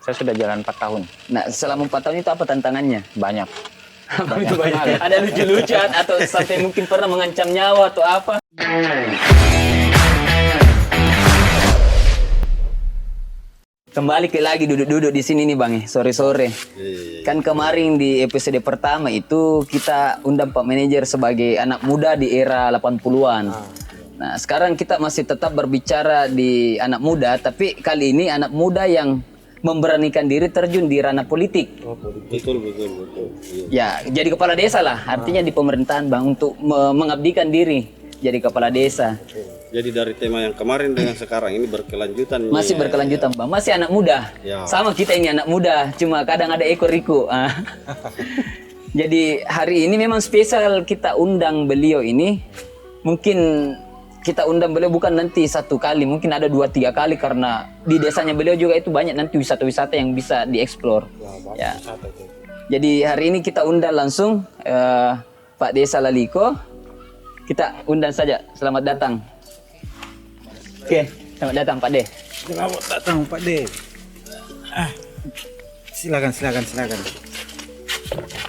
Saya sudah jalan 4 tahun. Nah, selama 4 tahun itu apa tantangannya? Banyak. Apa itu banyak? Ada lucu-lucu atau sampai mungkin pernah mengancam nyawa atau apa? Kembali lagi duduk-duduk di sini nih Bang, sore-sore. Kan kemarin di episode pertama itu kita undang Pak Manajer sebagai anak muda di era 80-an. Nah, sekarang kita masih tetap berbicara di anak muda, tapi kali ini anak muda yang memberanikan diri terjun di ranah politik. Oh, betul. Ya, jadi kepala desa lah. Artinya di pemerintahan Bang untuk mengabdikan diri jadi kepala desa. Jadi dari tema yang kemarin dengan sekarang ini berkelanjutan. Masih berkelanjutan Bang, masih anak muda. Ya. Sama kita ini anak muda, cuma kadang ada ekor-iku. Jadi hari ini memang spesial kita undang beliau ini. Mungkin kita undang beliau bukan nanti satu kali, mungkin ada 2-3 kali karena di desanya beliau juga itu banyak nanti wisata-wisata yang bisa dieksplor. Ya. Jadi hari ini kita undang langsung Pak Desa Laliko. Kita undang saja. Selamat datang. Oke, selamat datang Pak De. Selamat datang Pak De. Silakan.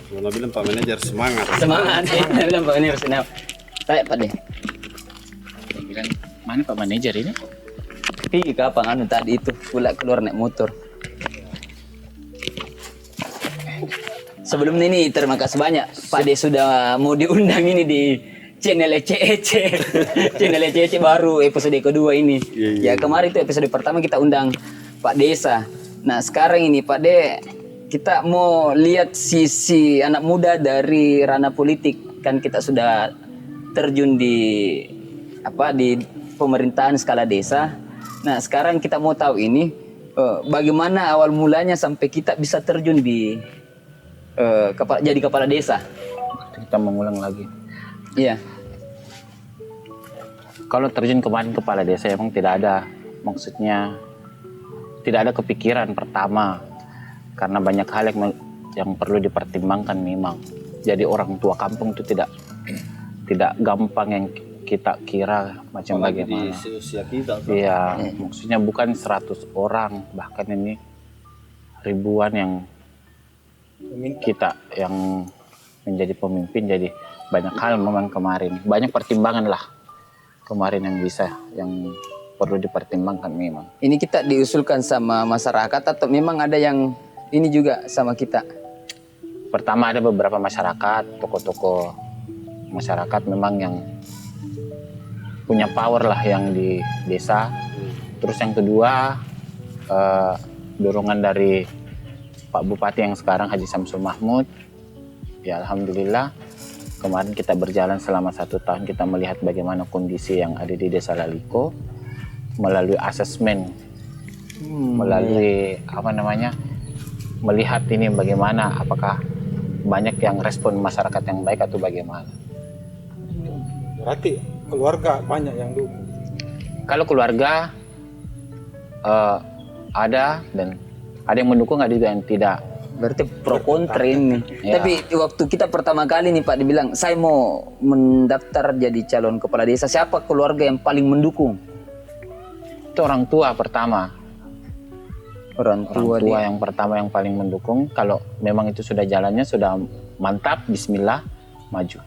Kalau bilang Pak Manajer semangat. Semangat. Saya bilang Pak Manajer semangat. Saya Pak De. Saya bilang, mana Pak Manajer ini? Pergi kapan tadi itu pula keluar naik motor. Sebelum ini terima kasih banyak Pak De sudah mau diundang ini di channel ECEC. Channel ECEC baru episode kedua ini. Ya kemarin itu episode pertama kita undang Pak Desa. Nah sekarang ini Pak De kita mau lihat sisi anak muda dari ranah politik. Kan kita sudah terjun di pemerintahan skala desa. Nah sekarang kita mau tahu ini bagaimana awal mulanya sampai kita bisa terjun di jadi kepala desa. Kita mengulang lagi. Iya. Kalau terjun kemarin kepala desa emang tidak ada, maksudnya tidak ada kepikiran pertama karena banyak hal yang perlu dipertimbangkan memang. Jadi orang tua kampung itu tidak gampang yang kita kira macam bagaimana. Di usia kita. Iya, maksudnya bukan 100 orang, bahkan ini ribuan yang kita yang menjadi pemimpin. Jadi banyak hal memang kemarin, banyak pertimbangan lah kemarin yang perlu dipertimbangkan memang. Ini kita diusulkan sama masyarakat atau memang ada yang ini juga sama kita? Pertama ada beberapa masyarakat, tokoh-tokoh masyarakat memang yang punya power lah yang di desa. Terus yang kedua dorongan dari Pak Bupati yang sekarang Haji Samsul Mahmud. Ya alhamdulillah kemarin kita berjalan selama 1 tahun, kita melihat bagaimana kondisi yang ada di Desa Laliko melalui asesmen, melalui melihat ini bagaimana, apakah banyak yang respon masyarakat yang baik atau bagaimana. Berarti keluarga banyak yang dukung. Kalau keluarga ada dan ada yang mendukung, ada juga yang tidak. Berarti pro kontra ini. Ya. Tapi waktu kita pertama kali nih Pak dibilang saya mau mendaftar jadi calon kepala desa, siapa keluarga yang paling mendukung? Itu orang tua pertama. Orang tua yang pertama yang paling mendukung. Kalau memang itu sudah jalannya sudah mantap, bismillah, maju.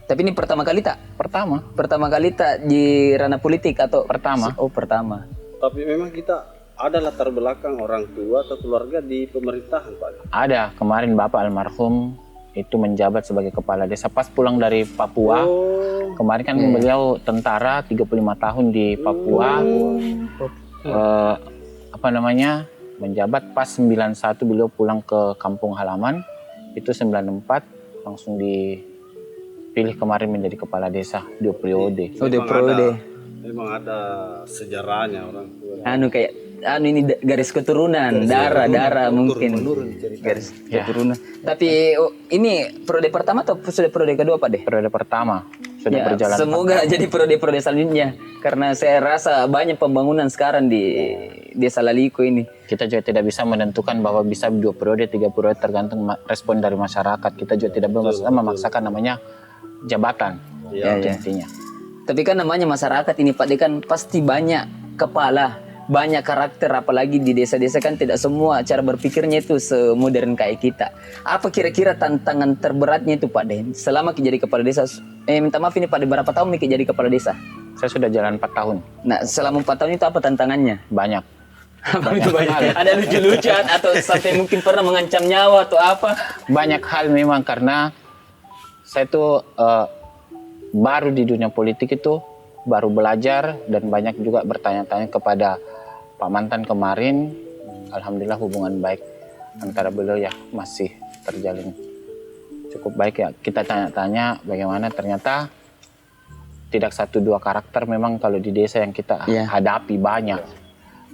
Tapi ini pertama kali tak? Pertama Pertama kali tak di ranah politik atau? Pertama. Oh pertama. Tapi memang kita ada latar belakang orang tua atau keluarga di pemerintahan Pak. Ada, kemarin Bapak almarhum itu menjabat sebagai kepala desa pas pulang dari Papua. Kemarin kan beliau tentara 35 tahun di Papua. Menjabat pas 91 beliau pulang ke kampung halaman. Itu 94 langsung dipilih kemarin menjadi kepala desa 2 periode. Oh 2 periode. Memang ada sejarahnya orang tua. Ini garis keturunan, darah mungkin. Garis keturunan. Tapi ini periode pertama atau sudah periode kedua Pak De? Periode pertama sudah berjalan. Semoga jadi periode selanjutnya. Karena saya rasa banyak pembangunan sekarang di Desa Laliko ini. Kita juga tidak bisa menentukan bahwa bisa 2 periode, 3 periode tergantung respon dari masyarakat. Kita juga tidak bisa memaksakan namanya jabatan. Ya. Intinya. Tapi kan namanya masyarakat ini Pak De kan pasti banyak kepala. banyak karakter, apalagi di desa-desa kan tidak semua cara berpikirnya itu semodern kayak kita. Apa kira-kira tantangan terberatnya itu Pak De? Selama jadi kepala desa, minta maaf ini Pak De, berapa tahun Miki jadi kepala desa? Saya sudah jalan 4 tahun. Nah, selama 4 tahun itu apa tantangannya? Banyak. Itu banyak. Ada lucu-lucuan atau sampai mungkin pernah mengancam nyawa atau apa? Banyak hal memang karena saya tuh baru di dunia politik itu, baru belajar dan banyak juga bertanya-tanya kepada Pak Mantan kemarin. Alhamdulillah hubungan baik antara beliau ya masih terjalin cukup baik ya. Kita tanya-tanya bagaimana, ternyata tidak 1-2 karakter memang kalau di desa yang kita hadapi banyak.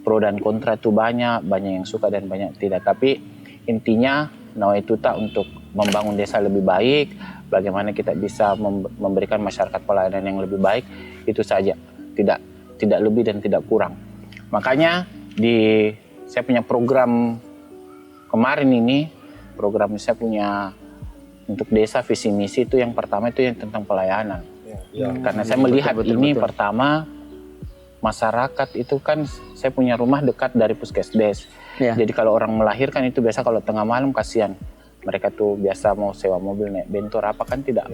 Pro dan kontra itu banyak yang suka dan banyak tidak. Tapi intinya nawaitu untuk membangun desa lebih baik, bagaimana kita bisa memberikan masyarakat pelayanan yang lebih baik, itu saja. Tidak lebih dan tidak kurang. Makanya saya punya program kemarin ini, program saya punya untuk desa visi misi itu yang pertama itu yang tentang pelayanan. Karena saya melihat ini pertama masyarakat itu kan saya punya rumah dekat dari puskesdes. Jadi kalau orang melahirkan itu biasa kalau tengah malam kasihan. Mereka tuh biasa mau sewa mobil naik bentor apa kan tidak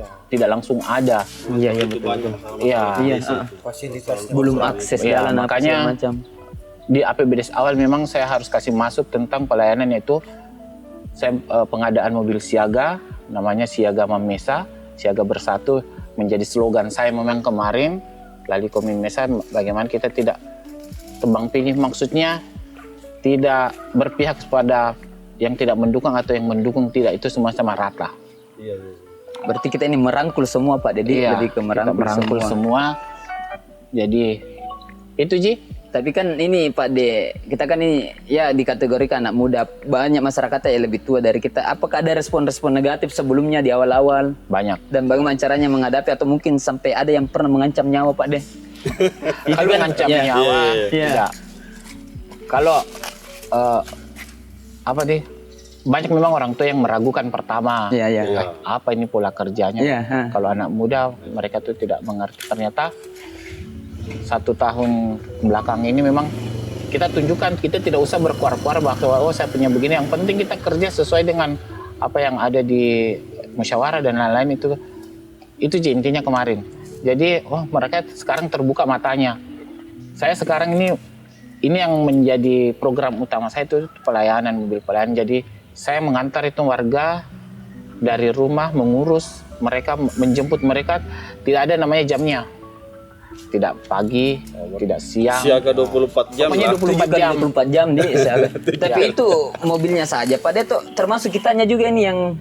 langsung ada. Iya betul. Fasilitas Belum akses jalan apa makanya segala macam. di APBDes awal memang saya harus kasih masuk tentang pelayanan, yaitu saya pengadaan mobil siaga, namanya Siaga Mamesa, Siaga Bersatu menjadi slogan saya memang kemarin. Lalu Komimesa, bagaimana kita tidak tebang pilih, maksudnya tidak berpihak kepada yang tidak mendukung atau yang mendukung, tidak, itu semua sama rata. Berarti kita ini merangkul semua Pak Dedi, lebih ke merangkul semua. Jadi itu Ji. Tapi kan ini Pak De, kita kan ini ya dikategorikan anak muda, banyak masyarakatnya yang lebih tua dari kita. Apakah ada respon-respon negatif sebelumnya di awal-awal? Banyak. Dan bagaimana caranya menghadapi, atau mungkin sampai ada yang pernah mengancam nyawa Pak De? Kalau mengancam nyawa, tidak. Kalau banyak memang orang tua yang meragukan pertama. Apa ini pola kerjanya? Kalau anak muda mereka tuh tidak mengerti. Ternyata 1 tahun belakang ini memang kita tunjukkan, kita tidak usah berkuar-kuar bahwa saya punya begini. Yang penting kita kerja sesuai dengan apa yang ada di musyawarah dan lain-lain itu intinya kemarin. Jadi mereka sekarang terbuka matanya. Saya sekarang ini yang menjadi program utama saya itu pelayanan, mobil pelayanan. Jadi saya mengantar itu warga dari rumah, mengurus mereka, menjemput mereka, tidak ada namanya jamnya. Tidak pagi, tidak siang. Siaga 24 jam. Pokoknya 24 jam nih siaga. Tapi itu mobilnya saja Pak De, tuh termasuk kitanya juga ini yang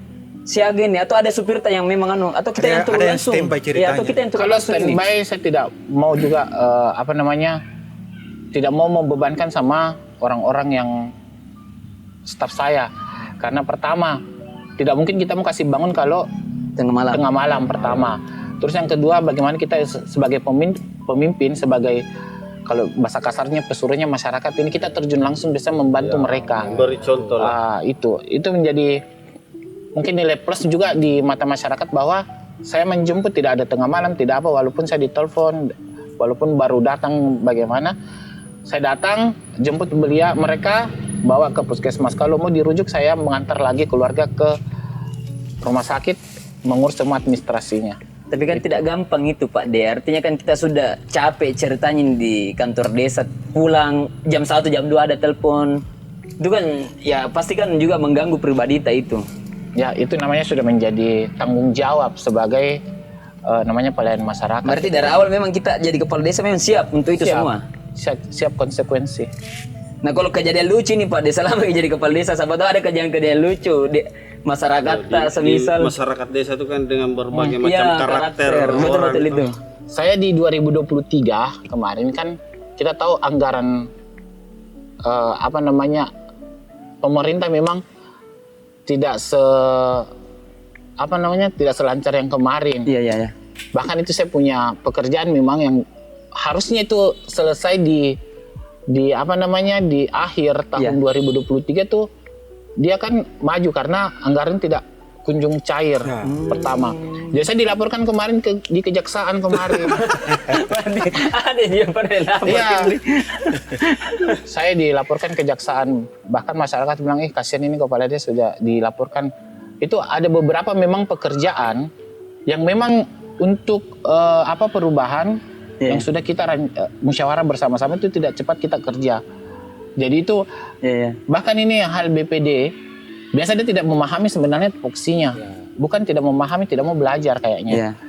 siaga ini, atau ada supir yang memang atau kita yang turun langsung. Atau kita yang turun kalau langsung ini. standby saya tidak mau juga tidak mau membebankan sama orang-orang yang staf saya. Karena pertama, tidak mungkin kita mau kasih bangun kalau tengah malam pertama. Terus yang kedua, bagaimana kita sebagai pemimpin, sebagai kalau bahasa kasarnya pesuruhnya masyarakat ini, kita terjun langsung bisa membantu mereka. Beri contoh lah. Itu menjadi mungkin nilai plus juga di mata masyarakat, bahwa saya menjemput tidak ada tengah malam, tidak apa, walaupun saya ditelepon, walaupun baru datang bagaimana, saya datang jemput mereka bawa ke puskesmas. Kalau mau dirujuk saya mengantar lagi keluarga ke rumah sakit, mengurus semua administrasinya. Tapi kan tidak gampang itu Pak De, artinya kan kita sudah capek ceritanya di kantor desa, pulang jam 1, jam 2 ada telepon. Itu kan ya pasti kan juga mengganggu pribadi itu. Ya itu namanya sudah menjadi tanggung jawab sebagai namanya pelayan masyarakat. Berarti dari awal memang kita jadi kepala desa memang siap untuk itu semua? Siap konsekuensi. Nah kalau kejadian lucu nih Pak De, selama jadi kepala desa, siapa tahu ada kejadian lucu di masyarakat semisal. Masyarakat desa itu kan dengan berbagai macam karakter. Betul itu. Saya di 2023 kemarin kan kita tahu anggaran pemerintah memang tidak tidak selancar yang kemarin. Iya. Bahkan itu saya punya pekerjaan memang yang harusnya itu selesai di akhir tahun 2023 tuh dia kan maju karena anggaran tidak kunjung cair pertama. Jadi saya dilaporkan kemarin di kejaksaan kemarin. Ada dia pernah lapor. Iya. Saya dilaporkan kejaksaan, bahkan masyarakat bilang, kasihan ini kepala desa sudah dilaporkan. Itu ada beberapa memang pekerjaan yang memang untuk perubahan yang sudah kita musyawarah bersama-sama itu tidak cepat kita kerja. Jadi itu bahkan ini hal BPD biasa dia tidak memahami sebenarnya tupoksinya. Bukan tidak memahami, tidak mau belajar kayaknya.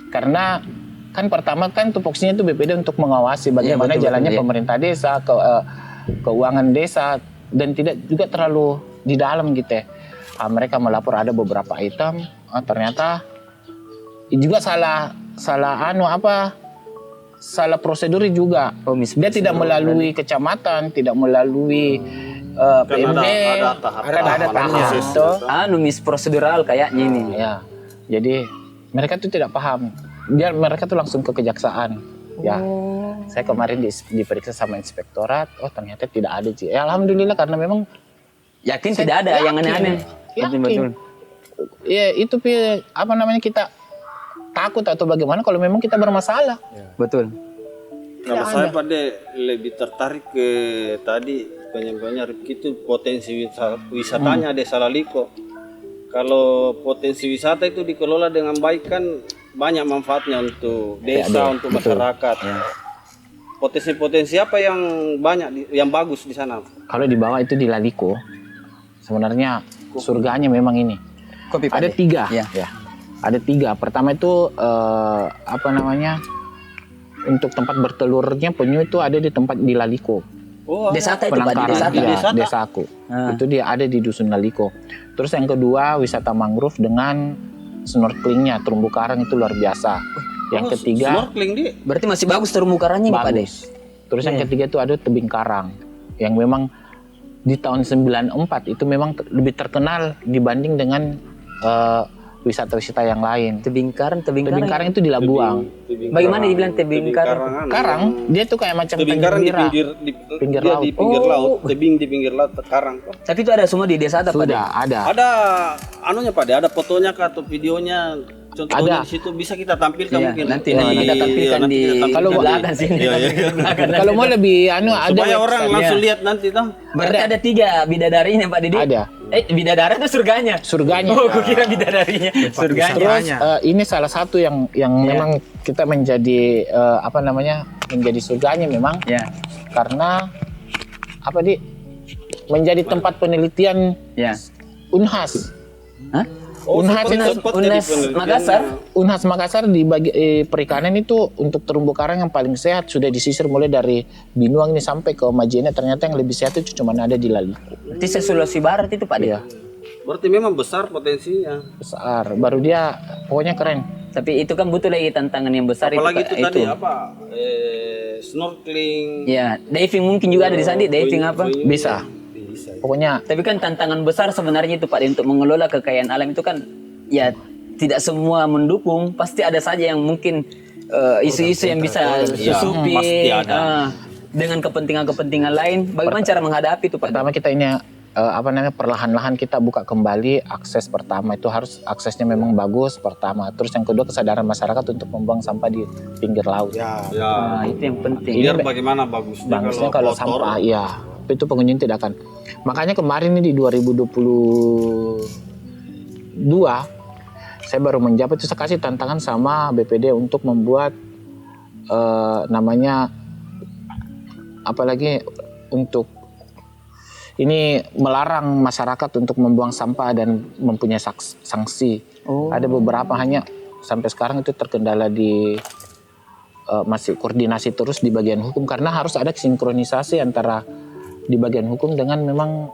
Karena kan pertama kan tupoksinya itu BPD untuk mengawasi bagaimana jalannya pemerintah desa, keuangan desa, dan tidak juga terlalu di dalam gitu ya. Mereka melapor ada beberapa item, ternyata juga salah prosedur juga. Dia tidak melalui kecamatan, tidak melalui PMD, ada tahapnya itu. Prosedural kayaknya ini. Ya, jadi mereka tuh tidak paham. Mereka tuh langsung ke kejaksaan. Ya, saya kemarin diperiksa sama inspektorat. Oh ternyata tidak ada. Ya, alhamdulillah karena memang yakin tidak ada yang aneh-aneh. Betul. Ya itu kita takut atau bagaimana kalau memang kita bermasalah. Betul. Kalau saya pada lebih tertarik ke tadi penyampaiannya Rifki itu potensi wisatanya Desa Laliko. Kalau potensi wisata itu dikelola dengan baik kan banyak manfaatnya untuk desa, untuk masyarakat. Potensi-potensi apa yang banyak, yang bagus di sana? Kalau di bawah itu di Laliko, sebenarnya surganya memang ini. Ada 3. Ya. Ada 3. Pertama itu untuk tempat bertelurnya penyu itu ada di tempat di Laliko. Desa itu Pak, di desaku. Itu dia ada di dusun Laliko. Terus yang kedua wisata mangrove dengan snorkelingnya, terumbu karang itu luar biasa. Yang ketiga snorkeling dia. Berarti masih bagus terumbu karangnya nih Pak Des. Terus yang ketiga itu ada tebing karang yang memang di tahun 94 itu memang lebih terkenal dibanding dengan wisata-wisata yang lain. Tebing karang itu di Labuang. Bagaimana dibilang tebing karang? Karang, dia tuh kayak macam tebing karang di pinggir laut. Di pinggir laut, tebing di pinggir laut karang. Tapi itu ada semua di desa ada Pak? Sudah ada. Ada anunya Pak, ada fotonya kah atau videonya? Contohnya di situ bisa kita tampilkan mungkin. Nanti kita tampilkan di belakang sini. Kalau mau lebih ada supaya orang langsung lihat nanti toh. Berarti ada 3 bidadarinya Pak Didi? Ada. Bidadari itu surganya. Oh, aku kira bidadarinya. Surganya. Terus ini salah satu yang memang kita menjadi menjadi surganya memang. Karena menjadi tempat penelitian Unhas. Unhas Makassar. Unhas Makassar di perikanan itu untuk terumbu karang yang paling sehat sudah disisir mulai dari Binuang ini sampai ke Majene. Ternyata yang lebih sehat itu cuma ada di Laliko. Di Sulawesi Barat itu Pak. Iya. Berarti memang besar potensinya. Besar. Baru dia pokoknya keren. Tapi itu kan butuh lagi tantangan yang besar. Apalagi itu tadi snorkeling. Ya, diving mungkin juga ada di sana. Diving apa? Bisa. Pokoknya. Tapi kan tantangan besar sebenarnya itu Pak untuk mengelola kekayaan alam itu kan ya tidak semua mendukung. Pasti ada saja yang mungkin isu-isu yang bisa susupi dengan kepentingan-kepentingan lain. Bagaimana cara menghadapi itu Pak? Pertama kita ini perlahan-lahan kita buka kembali akses. Pertama itu harus aksesnya memang bagus pertama. Terus yang kedua kesadaran masyarakat untuk membuang sampah di pinggir laut. Nah, itu yang penting. Biar bagaimana bagusnya kalau sampah itu pengunjung tidak akan. Makanya kemarin ini di 2022 saya baru menjabat itu saya kasih tantangan sama BPD untuk membuat untuk ini melarang masyarakat untuk membuang sampah dan mempunyai sanksi. Ada beberapa hanya sampai sekarang itu terkendala di masih koordinasi terus di bagian hukum karena harus ada sinkronisasi antara di bagian hukum dengan memang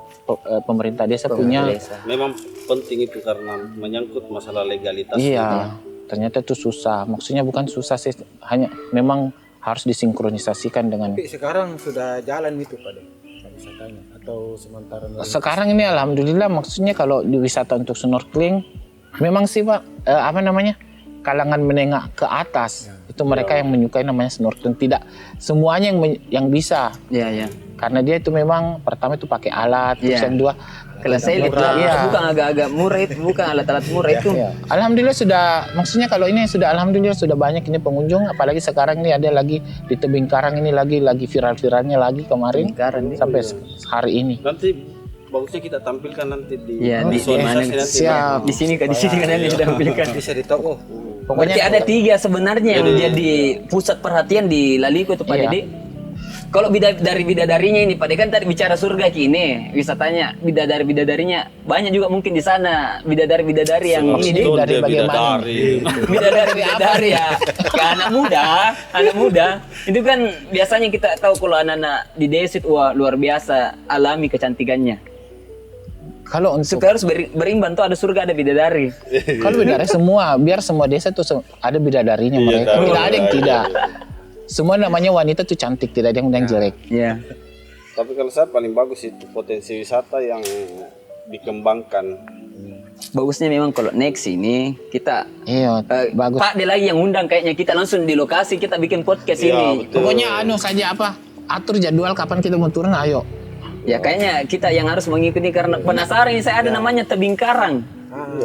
pemerintah desa punya. Memang penting itu karena menyangkut masalah legalitas. Iya, ternyata itu susah. Maksudnya bukan susah sih, hanya memang harus disinkronisasikan dengan. Tapi sekarang sudah jalan itu Pak wisatanya atau sementara? Sekarang ini alhamdulillah maksudnya kalau di wisata untuk snorkeling memang sih Pak kalangan menengah ke atas itu mereka yang menyukai namanya snorkeling. Tidak semuanya yang bisa. Iya. Karena dia itu memang pertama itu pakai alat, terus Iya. yang dua Kalau saya lihat Iya. bukan agak-agak murah itu, bukan alat-alat murah itu. Iya. Alhamdulillah sudah, maksudnya kalau ini sudah alhamdulillah sudah banyak ini pengunjung, apalagi sekarang ini ada lagi di Tebing Karang ini lagi viral-viralnya lagi kemarin sampai hari ini. Nanti bagusnya kita tampilkan nanti di Iya, di visualisasi mana? nanti. Siap. Di sini kan nanti ditampilkan. Bisa di toko. Berarti ada 3 sebenarnya yang jadi pusat perhatian di Laliko itu Pak Iya. Dede. Kalau dari bidadarinya ini Pak Dede kan tadi bicara surga kini wisatanya bidadarinya banyak juga mungkin di sana bidadari yang ini Betul, dari dia bagaimana? bidadari ya anak muda itu kan biasanya kita tahu kalau anak-anak di desa itu wah luar biasa alami kecantikannya. Kalau untuk Supaya harus berimbang tuh ada surga ada bidadari. kalau bidadari semua, biar semua desa tuh ada bidadarinya mereka. tahu. Tidak ada yang tidak. Semua namanya wanita tuh cantik, tidak ada yang jelek. Iya. Tapi kalau saya paling bagus itu potensi wisata yang dikembangkan. Bagusnya memang kalau next ini kita Iya, bagus. Pak De lagi yang undang kayaknya kita langsung di lokasi kita bikin podcast Iya, ini. betul. Pokoknya saja apa? Atur jadwal kapan kita mau turun, ayo. Ya kayaknya kita yang harus mengikuti karena penasaran ini saya ada namanya tebing karang.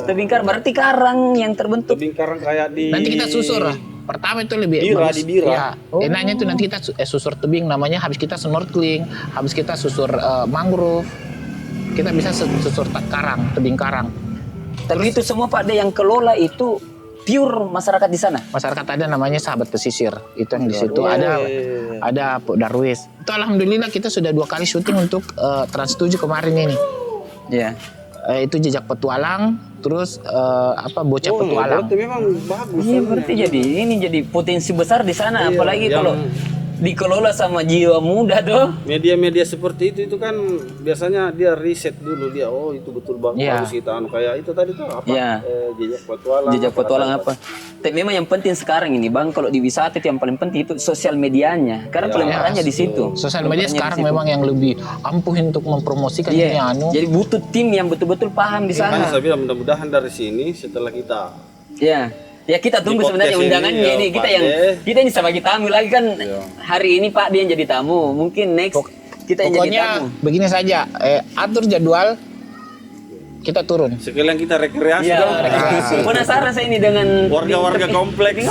Tebing karang berarti karang yang terbentuk. Tebing karang kayak di Nanti kita susur. Pertama itu lebih Bira, bagus. di Bira. Ya, enaknya itu nanti kita susur tebing namanya, habis kita snorkeling, habis kita susur mangrove. Kita bisa susur karang, tebing karang. Tapi itu semua Pak De yang kelola itu pure masyarakat di sana. Masyarakat ada namanya sahabat pesisir. Itu yang di situ ada Pok Darwis. Itu alhamdulillah kita sudah 2 kali syuting untuk Trans 7 kemarin ini. Iya. Itu jejak petualang, terus bocah petualang. berarti memang bagus. Iya berarti jadi potensi besar di sana apalagi yang- kalau dikelola sama jiwa muda doh. Media-media seperti itu kan biasanya dia riset dulu dia itu betul banget Iya. bagus kita kayak itu tadi tuh apa Iya. jejak petualang. Jejak petualang apa? Tapi memang yang penting sekarang ini Bang kalau di wisata itu yang paling penting itu sosial medianya. Karena pelemparannya di situ. Sosial media sekarang memang yang lebih ampuh untuk mempromosikan ini Iya. Jadi butuh tim yang betul-betul paham di Makanya sana. saya bilang mudah-mudahan dari sini setelah kita Ya. Ya kita tunggu Di podcast sebenarnya undangannya ini, ini. ya, Kita Pak kita ini sebagai tamu lagi kan. Hari ini Pak dia yang jadi tamu. Mungkin next kita yang jadi Pokoknya tamu. begini saja, atur jadwal, kita turun. sekalian kita rekreasi Ya, dong. penasaran saya ini dengan Warga-warga kompleks.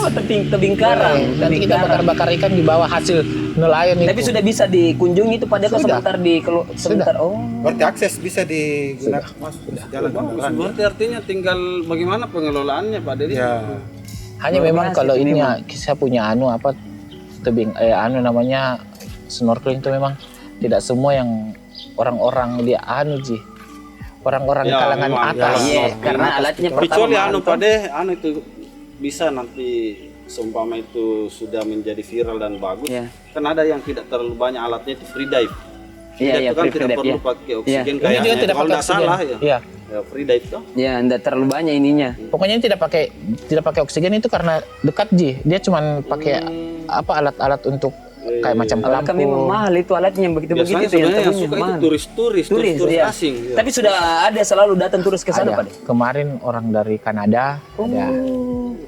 tebing karang. Nanti Tebing kita karang. bakar-bakar ikan di bawah hasil nelayan itu. Tapi sudah bisa dikunjungi itu pada Sudah. sebentar sebentar. Oh. Berarti akses bisa digunakan masuk ke jalan Bagus, kendaraan. berarti artinya tinggal bagaimana pengelolaannya Pak Dedi. Ya. Hanya memang kalau ini saya punya tebing namanya snorkeling itu memang tidak semua yang orang-orang dia orang-orang Ya, kalangan memang, atas. Iya, karena alatnya Kecuali pertama Pak De, itu bisa nanti seumpama itu sudah menjadi viral dan bagus. Iya. Kan ada yang tidak terlalu banyak alatnya itu free dive. Iya, Itu kan free tidak dive, perlu iya. pakai Iya. oksigen Ini kayaknya. juga tidak Kalau pakai tidak salah oksigen. ya. Iya. Ya, free dive toh. Ya, enggak terlalu banyak ininya. Pokoknya ini tidak pakai oksigen itu karena dekat dia cuman pakai alat-alat untuk kayak macam Kan memang pelampung. mahal itu alatnya yang begitu-begitu Biasanya itu yang sebenarnya yang tebunya suka itu mahal. turis Iya. asing. Ya. Tapi sudah ada selalu datang turis ke sana, Ada. Pak. Kemarin orang dari Kanada ada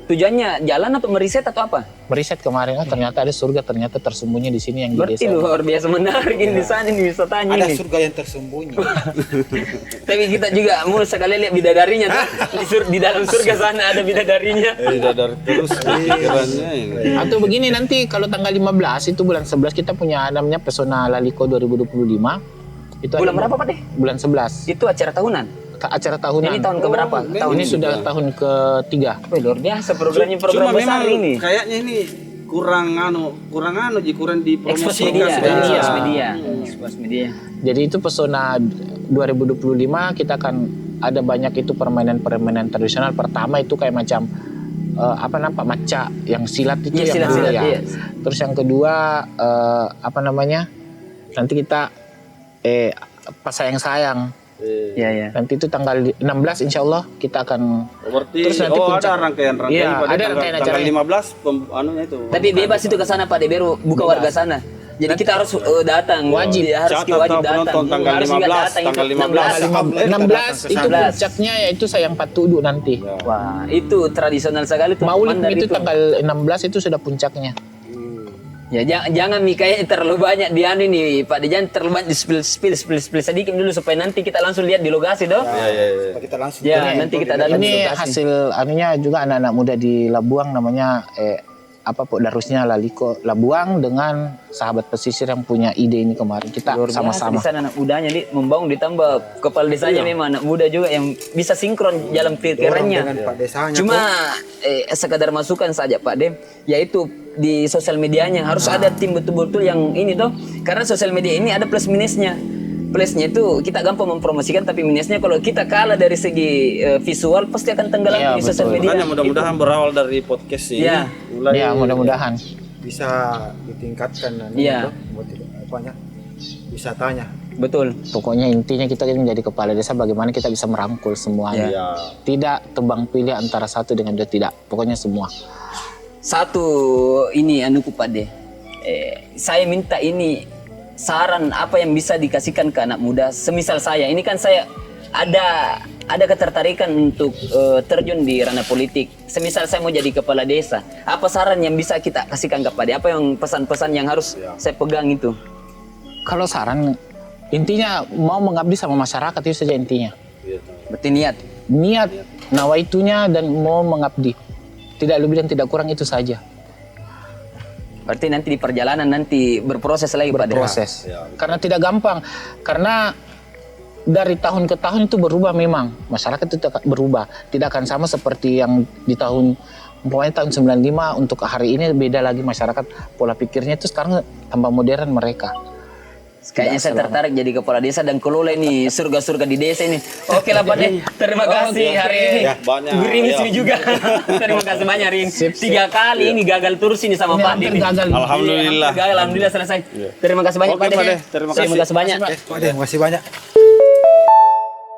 Tujuannya jalan atau meriset atau apa? meriset kemarin, ternyata ada surga ternyata tersembunyi di sini yang di Berarti desa. luar biasa menarik ini di sana ini wisatanya Ada ini. surga yang tersembunyi. Tapi kita juga mau sekali lihat bidadarinya tuh. Di dalam surga sana ada bidadarinya. Tidak dari terus pikirannya ini. Atau begini nanti kalau tanggal 15 itu bulan 11 kita punya namanya Pesona Laliko 2025. Itu Bulan ada berapa, Pak, deh? Bulan 11. Itu acara tahunan. Acara tahunan. Ini tahun keberapa? Tahun Ini sudah tahun ketiga. Wih, luar biasa programnya Cuma program besar memang ini. kayaknya ini kurang Expose dipromosikan media, sekarang. expose media, expose media. Jadi itu Pesona 2025 kita akan ada banyak itu permainan-permainan tradisional. Pertama itu kayak macam maca yang silat itu Iya, yang dulu silat-silat, ya. iya. Terus yang kedua nanti kita pas sayang-sayang. Iya, iya. Nanti itu tanggal 16 insya Allah kita akan Berarti Terus nanti puncak. ada rangkaian-rangkaian Iya, pada ada rangkaian acara. tanggal 15 anunya itu. Tapi bebas itu ke sana Pak Deberu, buka warga sana. Jadi kita harus datang, Wajib. harus Catat wajib tahu datang. penonton tanggal Harus juga 15, datang tanggal itu 15. 16 itu puncaknya yaitu sayang patudu nanti. Wah, itu tradisional sekali tuh. Maulid Mandar itu tanggal 16 itu sudah puncaknya. Ya jangan Mi kayaknya terlalu banyak di anu nih Pak De, jangan terlalu banyak di spill sedikit dulu supaya nanti kita langsung lihat di lokasi dong. Supaya kita langsung Ya, nanti kita datang di Ini lokasi. hasil anunya juga anak-anak muda di Labuang namanya Darusnya Laliko Labuang dengan sahabat pesisir yang punya ide ini kemarin. Kita Luar biasa sama-sama. di sana anak mudanya membangun ditambah kepala desanya memang anak muda juga yang bisa sinkron jalan pikirannya. dengan Pak Desanya. Cuma sekadar masukan saja Pak De, yaitu di sosial medianya harus ada tim betul-betul yang ini toh, karena sosial media ini ada plus minusnya. Plusnya itu kita gampang mempromosikan, tapi minusnya kalau kita kalah dari segi visual pasti akan tenggelam Iya, di sosial betul. media. Makanya mudah-mudahan berawal dari podcast ini. Ya. Mulai Ya, mudah-mudahan. bisa ditingkatkan Iya. wisatanya. Betul. Pokoknya intinya kita menjadi kepala desa bagaimana kita bisa merangkul semuanya. ya. Tidak tebang pilih antara satu dengan dua, tidak. Pokoknya semua. Satu ini anuku Pak De, saya minta ini saran apa yang bisa dikasihkan ke anak muda. Semisal saya, ini kan saya ada ketertarikan untuk terjun di ranah politik. Semisal saya mau jadi kepala desa, apa saran yang bisa kita kasihkan kepada? Apa yang pesan-pesan yang harus saya pegang itu? Kalau saran, intinya mau mengabdi sama masyarakat itu saja intinya. Berarti niat. Niat, nawaitunya dan mau mengabdi. Tidak lebih dan tidak kurang itu saja. Berarti nanti di perjalanan nanti berproses lagi Pak De. Proses. Karena tidak gampang. Karena dari tahun ke tahun itu berubah memang. Masyarakat itu berubah. Tidak akan sama seperti yang di tahun, umpamanya tahun 95 untuk hari ini beda lagi masyarakat. Pola pikirnya itu sekarang tambah modern mereka. Kayaknya saya tertarik jadi kepala desa dan kelola ini surga-surga di desa ini. Oke lah Pak De, terima kasih hari ini. Ya, banyak. Gerimis ini juga. Terima kasih banyak hari ini. 3 kali ini gagal terus ini sama Ini Pak De. hampir ini. gagal. Alhamdulillah. Gagal, alhamdulillah selesai. Terima kasih banyak Oke, Pak De. Pak De, terima kasih. Terima kasih banyak. Pak De, makasih banyak.